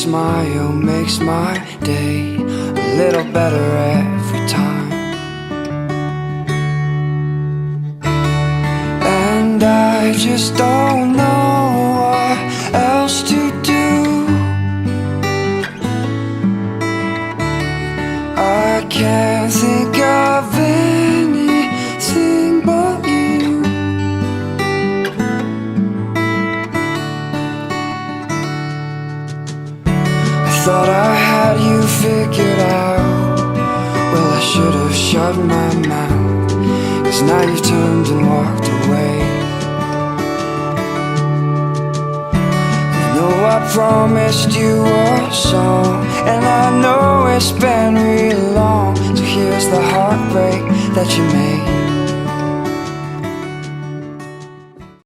smile makes my day a little better every time. And I just don't know what else to do. I can't think of anything but you. I thought I had you figured out. Well, I should have shut my mouth, 'cause now you've turned and walked away. I know I promised you a song, and I know it's been real long. So here's the heartbreak that you made.